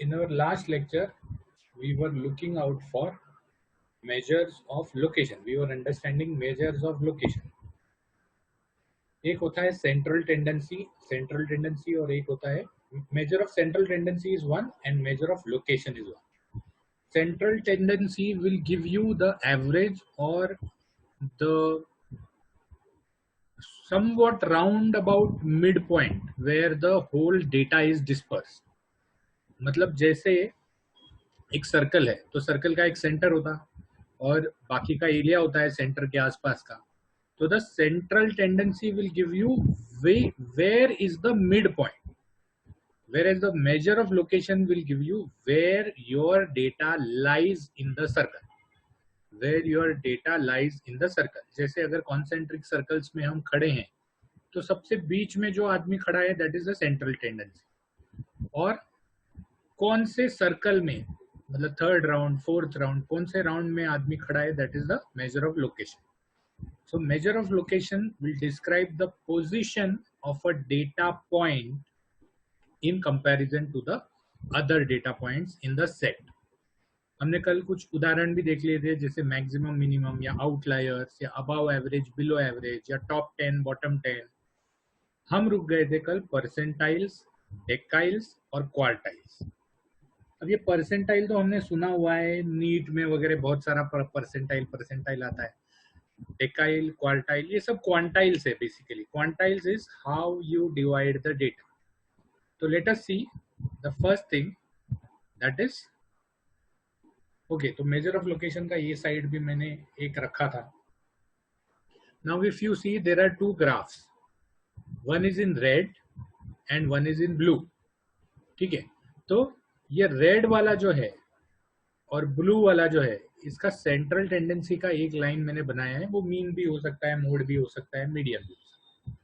In our last lecture, we were looking out for measures of location. We were understanding measures of location. एक होता है central tendency और एक होता है measure of central tendency is one and measure of location is one. Central tendency will give you the average or the somewhat roundabout midpoint where the whole data is dispersed. मतलब जैसे एक circle है तो circle का एक centre होता और बाकी का एरिया होता है सेंटर के आसपास का. तो the central tendency will give you where is the mid point, whereas the measure of location will give you where your data lies in the circle, where your data lies in the circle. जैसे अगर concentric circles में हम खड़े हैं तो सबसे बीच में जो आदमी खड़ा है that is the central tendency. और कौन से सर्कल में मतलब थर्ड राउंड फोर्थ राउंड कौन से राउंड में आदमी खड़ा है that is the measure of location. So measure of location will describe the position of a data point in comparison to the other data points in the set. हमने कल कुछ उदाहरण भी देख लिए थे जैसे मैक्सिमम मिनिमम या आउटलायर्स या अबव एवरेज बिलो एवरेज या टॉप 10 बॉटम 10. हम रुक गए थे कल परसेंटाइल्स, डेकाइल्स और क्वार्टाइल्स. अब ये परसेंटाइल तो हमने सुना हुआ है, नीट में वगैरह बहुत सारा परसेंटाइल आता है. डेकाइल, क्वार्टाइल, ये सब क्वांटाइल्स है basically. Quantiles is how you divide the data. तो let us see the first thing that is okay. तो मेजर ऑफ लोकेशन का ये साइड भी मैंने एक रखा था. Now if you see there are two graphs, one is in red and one is in blue. ठीक है, तो ये रेड वाला जो है और ब्लू वाला जो है इसका सेंट्रल टेंडेंसी का एक लाइन मैंने बनाया है. वो मीन भी हो सकता है, मोड भी हो सकता है, मीडियम भी हो सकता है.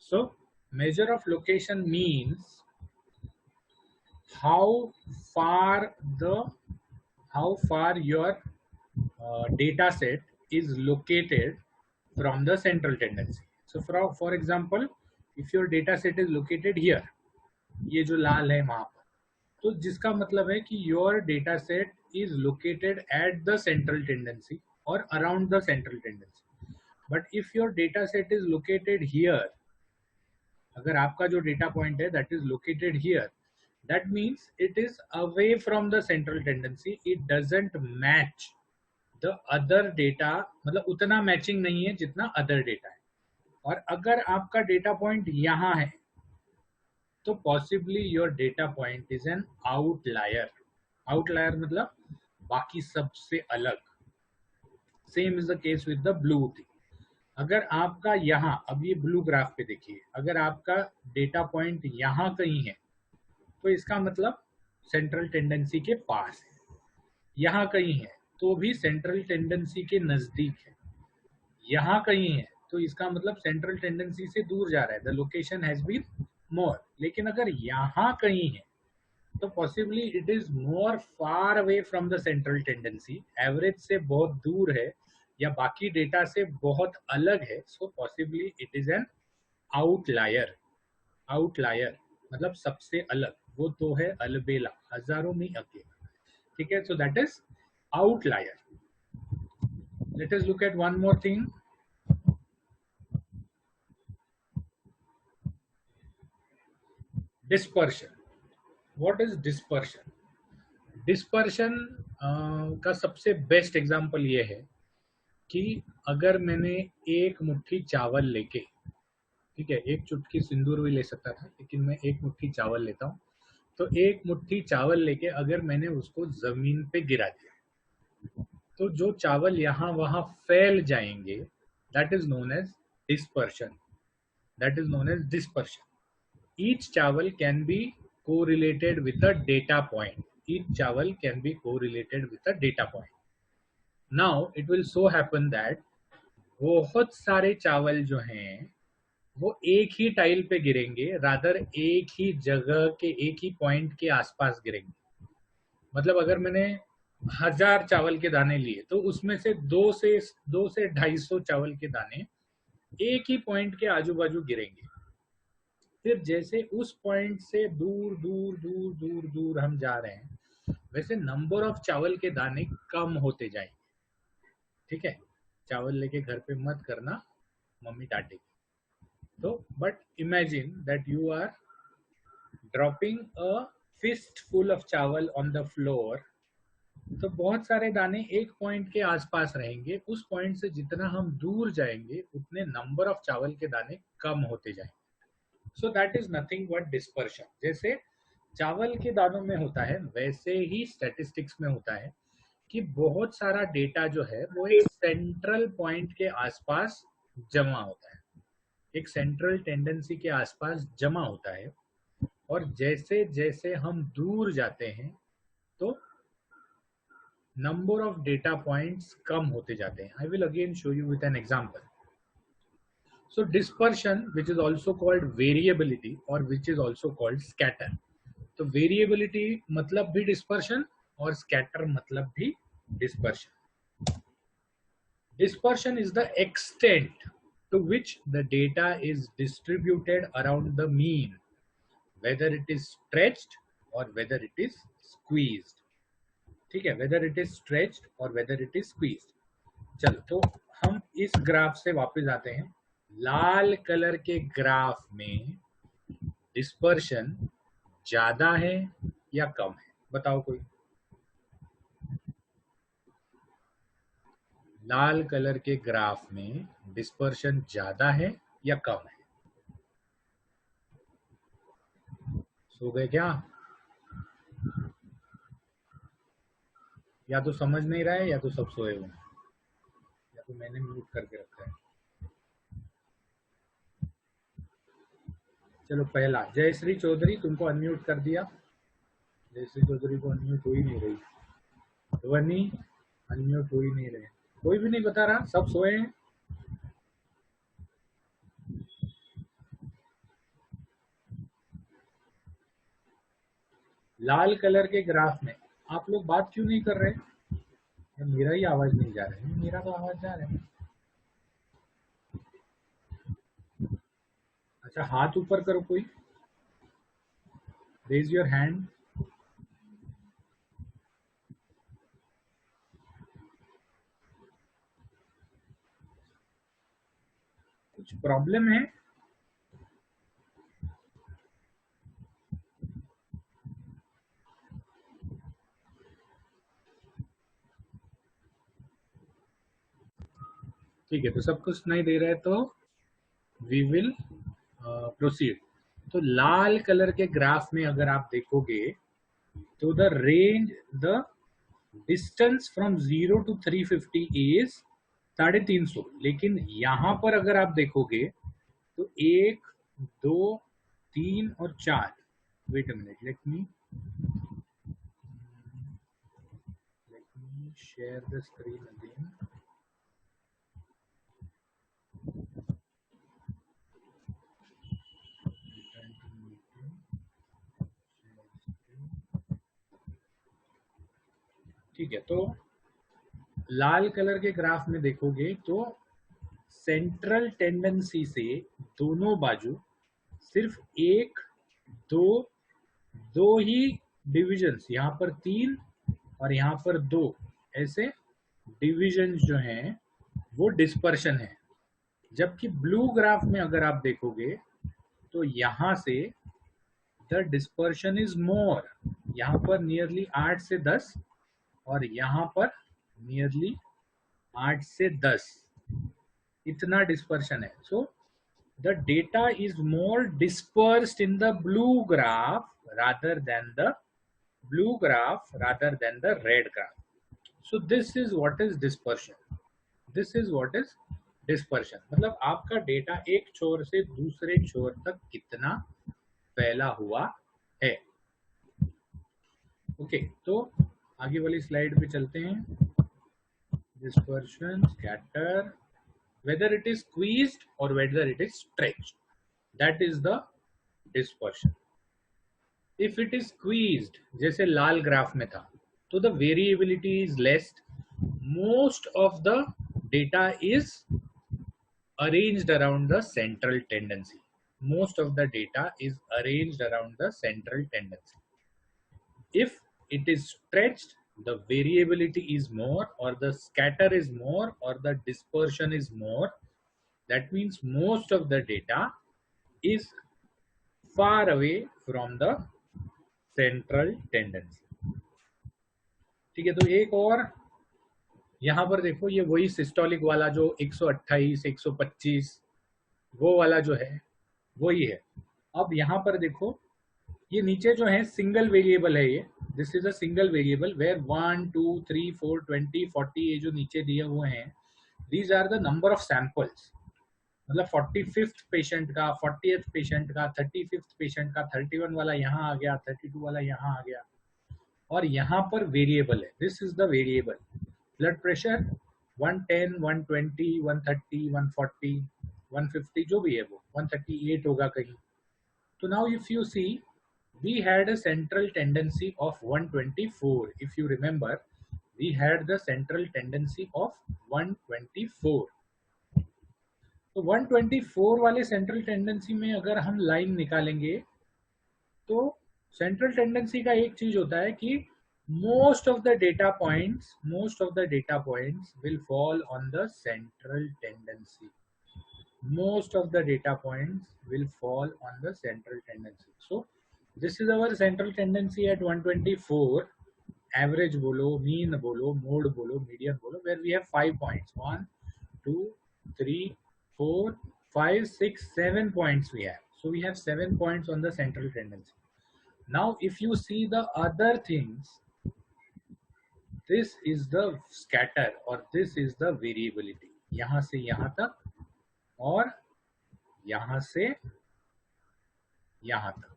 सो measure of location means how far your data set is located from the central tendency. So for example, if your data set is located here, ये जो लाल है वहां पर, तो जिसका मतलब है कि your data set is located at the central tendency or around the central tendency. But if your data set is located here, अगर आपका जो data point है that is located here, that means it is away from the central tendency. It doesn't match the other data, मतलब उतना matching नहीं है जितना other data है. और अगर आपका डेटा पॉइंट यहाँ है तो possibly your data point is an outlier. Outlier मतलब बाकी सबसे अलग. Same is the case with the blue thing. अगर आपका यहाँ, अब ये ब्लू ग्राफ पे देखिए, अगर आपका डेटा पॉइंट यहाँ कहीं है तो इसका मतलब सेंट्रल टेंडेंसी के पास है. यहाँ कहीं है तो भी सेंट्रल टेंडेंसी के नजदीक है. यहाँ कहीं है तो इसका मतलब सेंट्रल टेंडेंसी से दूर जा रहा है. The location has been more. लेकिन अगर यहाँ कहीं है तो possibly it is more far away from the central tendency, average से बहुत दूर है या बाकी डेटा से बहुत अलग है. So possibly it is an outlier. Outlier मतलब सबसे अलग. वो तो है अलबेला, हजारों में अकेला. ठीक है, सो that is outlier. Let us look at one more thing. Dispersion. What is dispersion? Dispersion का सबसे बेस्ट एग्जांपल ये है कि अगर मैंने एक मुट्ठी चावल लेके, ठीक है, एक चुटकी सिंदूर भी ले सकता था लेकिन मैं एक मुट्ठी चावल लेता हूँ, तो एक मुट्ठी चावल लेके अगर मैंने उसको जमीन पे गिरा दिया तो जो चावल यहाँ वहां फैल जाएंगे that is known as dispersion. That is known as dispersion. Each chawal can be correlated with the data point. Each chawal can be correlated with the data point. Now it will so happen that बहुत सारे चावल जो हैं वो एक ही tile पे गिरेंगे, rather एक ही जगह के एक ही पॉइंट के आसपास गिरेंगे. मतलब अगर मैंने 1000 चावल के दाने लिए तो उसमें से 2 से 250 चावल के दाने एक ही पॉइंट के आजू बाजू गिरेंगे. फिर जैसे उस पॉइंट से दूर दूर दूर दूर दूर हम जा रहे हैं, वैसे नंबर ऑफ चावल के दाने कम होते जाएंगे। ठीक है, चावल लेके घर पे मत करना, मम्मी डांटेगी। तो but imagine that you are dropping a fist full of chawal on the floor. तो बहुत सारे दाने एक पॉइंट के आसपास रहेंगे, उस पॉइंट से जितना हम दूर जाएंगे उतने नंबर ऑफ चावल के दाने कम होते जाएंगे। सो that is nothing but dispersion. जैसे चावल के दानों में होता है, वैसे ही स्टैटिस्टिक्स में होता है कि बहुत सारा डेटा जो है वो एक सेंट्रल पॉइंट के आसपास जमा होता है, एक सेंट्रल टेंडेंसी के आसपास जमा होता है। और जैसे जैसे हम दूर जाते हैं तो नंबर ऑफ डेटा पॉइंट्स कम होते जाते हैं। I will again show you with an example. So dispersion which is also called variability और which is also called scatter. तो वेरिएबिलिटी मतलब भी डिस्पर्शन और स्कैटर मतलब भी dispersion. Dispersion is the extent to which the data is distributed around the mean, whether it is stretched or whether it is squeezed. ठीक है, whether it is stretched or whether it is squeezed. चलो, तो हम इस graph से वापस आते हैं। लाल कलर के ग्राफ में डिस्पर्शन ज्यादा है या कम है, बताओ कोई। लाल कलर के ग्राफ में डिस्पर्शन ज्यादा है या कम है? सो गए क्या? या तो समझ नहीं रहा है या तो सब सोए हुए हैं, या तो मैंने म्यूट करके रखा है। चलो, पहला जयश्री चौधरी, तुमको अनम्यूट कर दिया। जयश्री चौधरी को अनम्यूट हो ही नहीं रही। ध्वनि अनम्यूट हो ही नहीं रहे, कोई भी नहीं बता रहा, सब सोए हैं। लाल कलर के ग्राफ में आप लोग बात क्यों नहीं कर रहे? या मेरा ही आवाज नहीं जा रहा है? मेरा तो आवाज जा रहा है। अच्छा, हाथ ऊपर करो कोई, रेज योर हैंड। कुछ प्रॉब्लम है? ठीक है, तो सब कुछ नहीं दे रहे तो वी विल प्रोसीड। तो लाल कलर के ग्राफ में अगर आप देखोगे तो the range, the distance from 0 to 350 is 350। लेकिन यहां पर अगर आप देखोगे तो 1, 2, 3 और 4, wait a minute, let me share the screen again. ठीक है, तो लाल कलर के ग्राफ में देखोगे तो सेंट्रल टेंडेंसी से दोनों बाजू सिर्फ 1, 2, 2 ही डिविजन्स, यहाँ पर 3 और यहाँ पर 2, ऐसे डिविजन्स जो हैं वो डिस्पर्शन है। जबकि ब्लू ग्राफ में अगर आप देखोगे तो यहाँ से द डिस्पर्शन इज मोर, यहाँ पर नियरली 8 से 10 और यहाँ पर नियरली 8 से 10, इतना डिस्पर्शन है। So the data is more dispersed in the blue graph rather than the red graph. So this is what is dispersion. This is what is dispersion. मतलब आपका डेटा एक छोर से दूसरे छोर तक कितना फैला हुआ है। ओके, तो आगे वाली स्लाइड पे चलते हैं। Dispersion, scatter, whether it is squeezed or whether it is stretched, that is the dispersion. If it is squeezed, जैसे लाल ग्राफ में था, तो the variability is less. Most of the data is arranged around the central tendency. most of the data is arranged around the central tendency. If it is stretched, the variability is more, or the scatter is more, or the dispersion is more. That means most of the data is far away from the central tendency. ठीक है, तो एक और यहाँ पर देखो, ये वही सिस्टोलिक वाला जो 128, 125 वो वाला जो है वही है. अब यहाँ पर देखो, ये नीचे जो है सिंगल वेरिएबल है, ये this is a single variable where 1 2 3 4 20 40 ये जो नीचे दिए हुए हैं, these are the number of samples. मतलब 45th पेशेंट का, 40th पेशेंट का, 35th पेशेंट का, 31 वाला यहाँ आ गया, 32 वाला यहाँ आ गया, और यहाँ पर वेरिएबल है. This is the variable. Blood pressure 110, 120, 130, 140, 150 जो भी है वो 138 होगा कहीं. तो now if you see, we had a central tendency of 124. If you remember, we had the central tendency of 124. तो 124 वाले सेंट्रल टेंडेंसी में अगर हम लाइन निकालेंगे तो सेंट्रल टेंडेंसी का एक चीज होता है कि most of the data points will fall on the central tendency. Most of the data points will fall on the central tendency. So this is our central tendency at 124. Average bolo, mean bolo, mode bolo, median bolo, where we have 5 points. 1, 2, 3, 4, 5, 6, 7 points we have. So we have 7 points on the central tendency. Now if you see the other things, this is the scatter or this is the variability. यहाँ से यहाँ तक और यहाँ से यहाँ तक.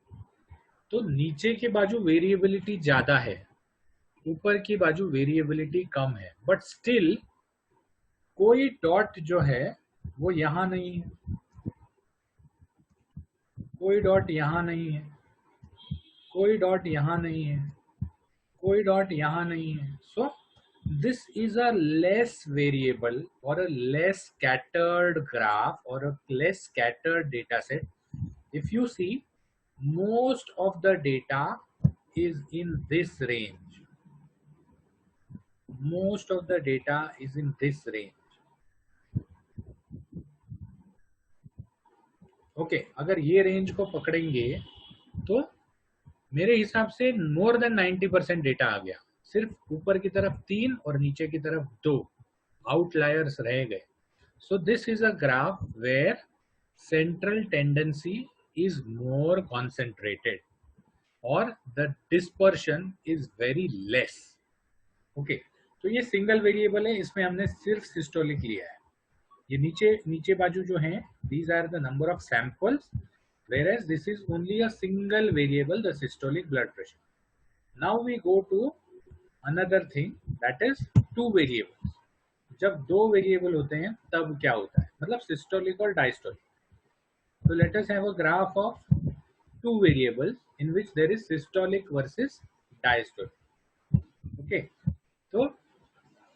तो नीचे के बाजू वेरिएबिलिटी ज्यादा है, ऊपर की बाजू वेरिएबिलिटी कम है, बट स्टिल कोई डॉट जो है वो यहाँ नहीं है, कोई डॉट यहाँ नहीं है, कोई डॉट यहाँ नहीं है, कोई डॉट यहाँ नहीं है. सो this is a less variable or a less scattered graph or a less scattered data set. If you see, most of the data is in this range. Most of the data is in this range. Okay, अगर ये range को पकड़ेंगे तो मेरे हिसाब से more than 90% data आ गया. सिर्फ ऊपर की तरफ 3 और नीचे की तरफ 2 आउटलायर्स रह गए. So this is a graph where central tendency is more concentrated और the dispersion is very less. Okay, तो ये सिंगल वेरिएबल है, इसमें हमने सिर्फ सिस्टोलिक लिया है. ये नीचे बाजू जो है, these are the number of samples, whereas this is only a single variable, the systolic blood pressure. Now we go to another thing, that is two variables. जब दो वेरिएबल होते हैं तब क्या होता है, मतलब सिस्टोलिक और डायस्टोलिक. तो let us have a graph of two variables in which there is systolic versus diastolic. Okay, तो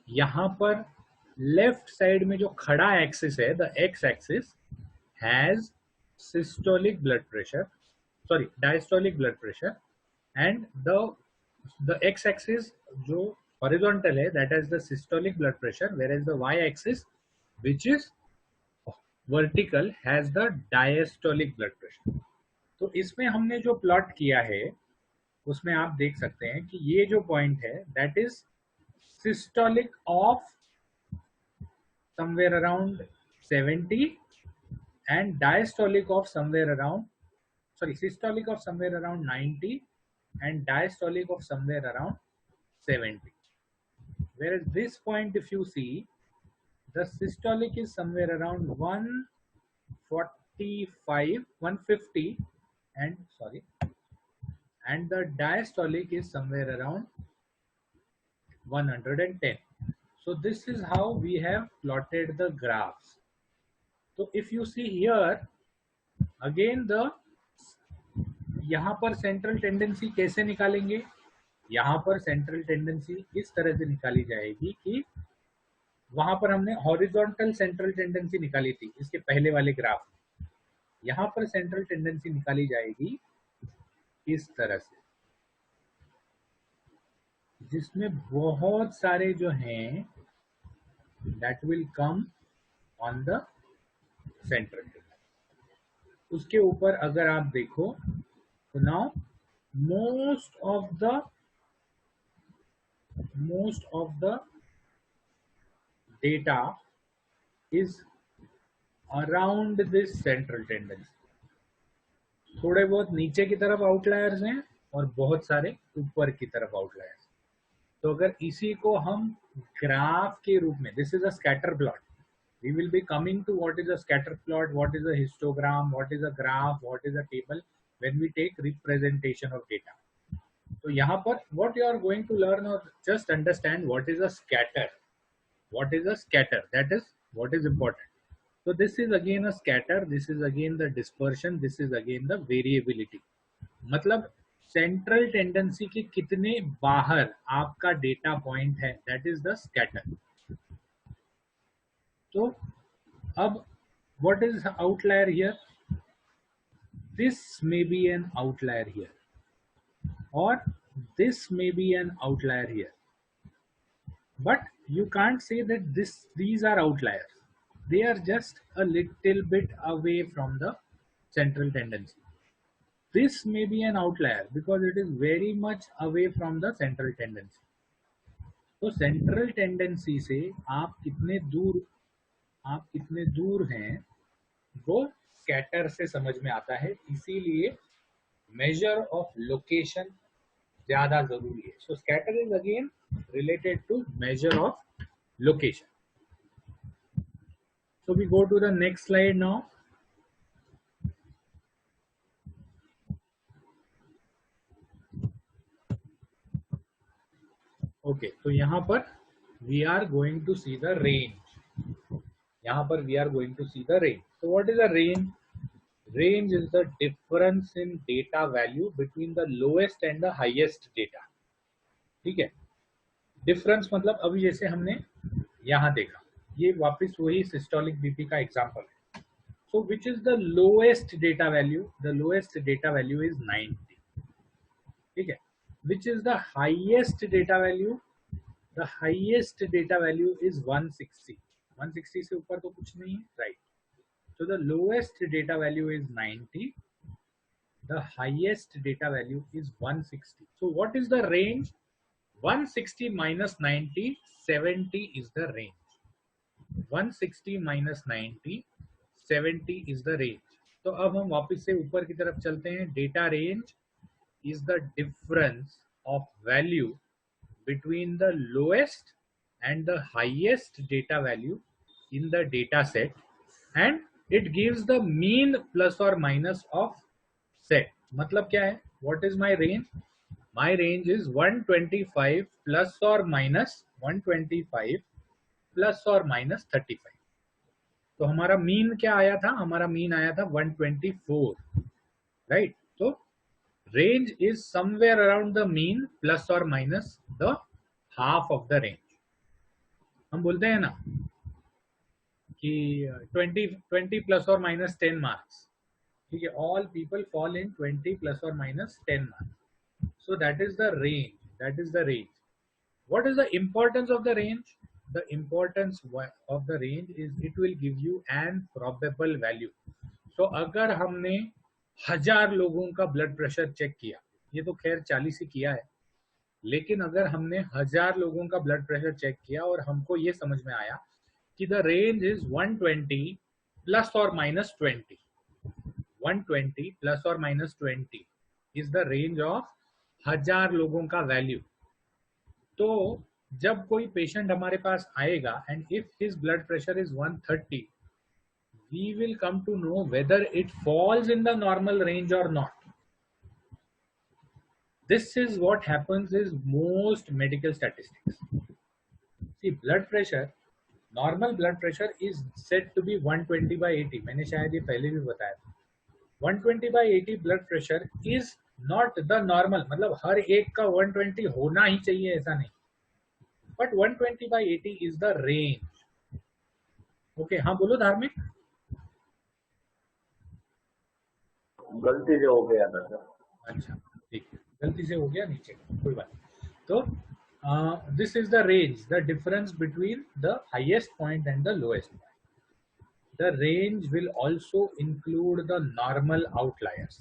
यहाँ पर लेफ्ट साइड में जो खड़ा एक्सिस है, the x axis has systolic blood pressure, sorry, diastolic blood pressure, and the x axis जो horizontal है, that is the systolic blood pressure, whereas the y axis which is vertical has the diastolic blood pressure. तो इसमें हमने जो plot किया है उसमें आप देख सकते हैं कि ये जो पॉइंट है that is systolic of somewhere around 70 and diastolic of somewhere around, sorry, systolic of somewhere around 90 and diastolic of somewhere around 70. Whereas this point, if you see, the systolic is somewhere around 145, 150, and sorry, and the diastolic is somewhere around 110. So this is how we have plotted the graphs. So if you see here, again the यहाँ पर central tendency कैसे निकालेंगे, यहाँ पर central tendency इस तरह से निकाली जाएगी कि वहां पर हमने हॉरिजॉन्टल सेंट्रल टेंडेंसी निकाली थी इसके पहले वाले ग्राफ में, यहाँ पर सेंट्रल टेंडेंसी निकाली जाएगी इस तरह से, जिसमें बहुत सारे जो हैं that will come on the central tendency. उसके ऊपर अगर आप देखो तो now most of the data is around this central tendency। थोड़े बहुत नीचे की तरफ आउटलायर्स हैं और बहुत सारे ऊपर की तरफ आउटलायर्स। तो अगर इसी को हम ग्राफ के रूप में, this is a scatter plot, we will be coming to what is a scatter plot, what is a histogram, what is a graph, what is a table when we take representation of data। तो यहाँ पर what you are going to learn, or just understand what is a scatter, that is what is important। so this is again a scatter, this is again the dispersion, this is again the variability। मतलब central tendency के कितने बाहर आपका data point है, that is the scatter. तो अब what is outlier here? This may be an outlier here, or this may be an outlier here, but you can't say that these are outliers, they are just a little bit away from the central tendency। this may be an outlier because it is very much away from the central tendency। तो central tendency से आप कितने दूर हैं वो scatter से समझ में आता है, इसीलिए मेजर ऑफ लोकेशन ज्यादा जरूरी है। So scatter is again related to measure of location. So we go to the next slide now. Okay, तो यहाँ पर we are going to see the range. यहाँ पर we are going to see the range. So what is the range? Range is the difference in data value between the lowest and the highest data। ठीक है, difference मतलब अभी जैसे हमने यहाँ देखा, ये वापस वही सिस्टोलिक बीपी का एग्जांपल है। So which is the lowest data value? The lowest data value is 90। ठीक है, which is the highest data value? The highest data value is 160। 160 से ऊपर तो कुछ नहीं है, right. So the lowest data value is 90, the highest data value is 160। so what is the range? 160 minus 90, 70 is the range। 160 minus 90, 70 is the range। तो अब हम वापस से ऊपर की तरफ चलते हैं। Data range is the difference of value between the lowest and the highest data value in the data set, and it gives the mean plus or minus of set। मतलब क्या है? what is my range? my range is 125 plus or minus 125 plus or minus 35। तो हमारा mean क्या आया था? हमारा mean आया था 124, राइट। तो range is somewhere around the mean plus or minus the half of the range। हम बोलते हैं ना कि 20 प्लस और माइनस 10 मार्क्स। ठीक है, all people fall in 20 plus और minus 10 marks. So that is the range, that is the range. What is the importance of the range? The importance of the range is it will give you an probable value. सो अगर हमने 1000 लोगों का blood pressure check किया, ये तो खैर 40 ही किया है, लेकिन अगर हमने 1000 लोगों का ब्लड प्रेशर चेक किया और हमको ये समझ में आया कि द रेंज इज 120 प्लस और माइनस 20, 120 प्लस और minus 20 is the range of 1000 लोगों का वैल्यू। तो जब कोई पेशेंट हमारे पास आएगा and if his blood pressure is 130, we will come to know whether it falls in the normal range or not। this is what happens is most medical statistics। see, blood pressure, normal blood pressure is said to be 120 by 80। मैंने शायद ये पहले भी बताया था। 120 by 80 blood pressure is not the normal, मतलब हर एक का 120 होना ही चाहिए ऐसा नहीं, but 120 by 80 is the range। Okay, हाँ बोलो धार्मिक। गलती से हो गया था सर। अच्छा ठीक है, गलती से हो गया नीचे का, कोई बात नहीं। तो this is the range, the difference between the highest point and the lowest point. The range will also include the normal outliers.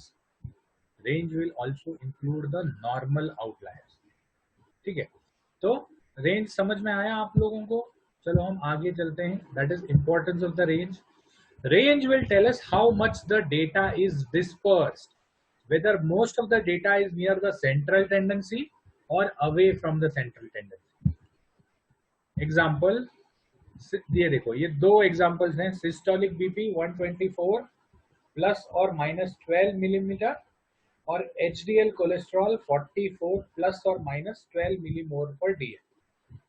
Range will also include the normal outliers. ठीक है, तो रेंज समझ में आया आप लोगों को? चलो हम आगे चलते हैं. That is importance of the range. Range will tell us how much the data is dispersed, whether most of the data is near the central tendency or away from the central tendency. Example, ये देखो, ये दो examples हैं. Systolic BP 124 plus और minus 12 millimetre और HDL cholesterol 44 plus और minus 12 millimole पर DL.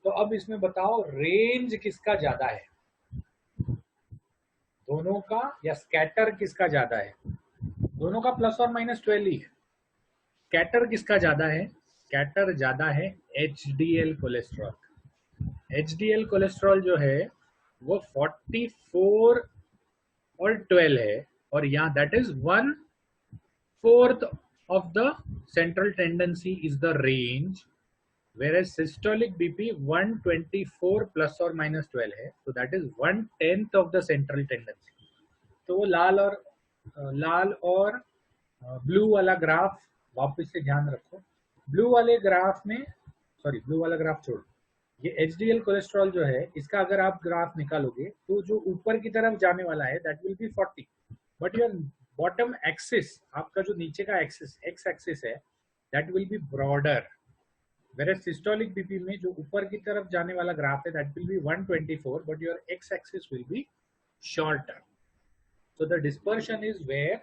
तो अब इसमें बताओ रेंज किसका ज्यादा है, दोनों का, या स्कैटर किसका ज्यादा है? दोनों का प्लस और माइनस 12 ही है. स्कैटर किसका ज्यादा है? स्कैटर ज्यादा है एचडीएल कोलेस्ट्रॉल. एचडीएल कोलेस्ट्रॉल जो है वो 44 और 12 है, और यहाँ that is 1/4 of the central tendency is the range, whereas systolic BP 124 plus or minus 12 है, so that is 1/10 of the central tendency. तो वो लाल और ब्लू वाला ग्राफ वापस से ध्यान रखो. ब्लू वाले ग्राफ में, सॉरी ब्लू वाला ग्राफ छोड़, ये एचडीएल कोलेस्ट्रॉल जो है इसका अगर आप ग्राफ निकालोगे तो जो ऊपर की तरफ जाने वाला है that will be 40, but your bottom axis, आपका जो नीचे का एक्सिस एक्स एक्सिस है, that will be broader. Where systolic BP में जो ऊपर की तरफ जाने वाला ग्राफ है that will be 124, but your X axis will be shorter. So the dispersion is where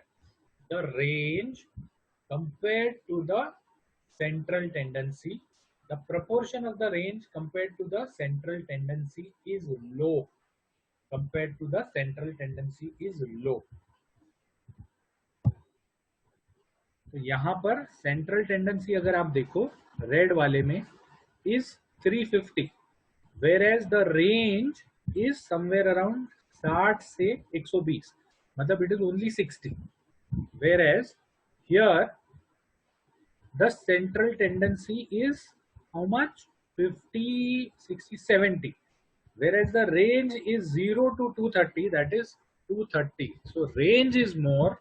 the range compared to the central tendency, the proportion of the range compared to the central tendency is low. Compared to the central tendency is low. तो यहाँ पर central tendency अगर आप देखो red वाले में is 350, where as the range is somewhere around 60 से 120, मतलब it is only 60. Where as here the central tendency is how much? 50, 60, 70, whereas the range is 0 to 230, that is 230. So range is more,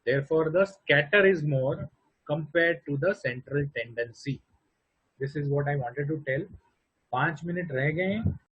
therefore the scatter is more compared to the central tendency. This is what I wanted to tell. 5 minute रह गए.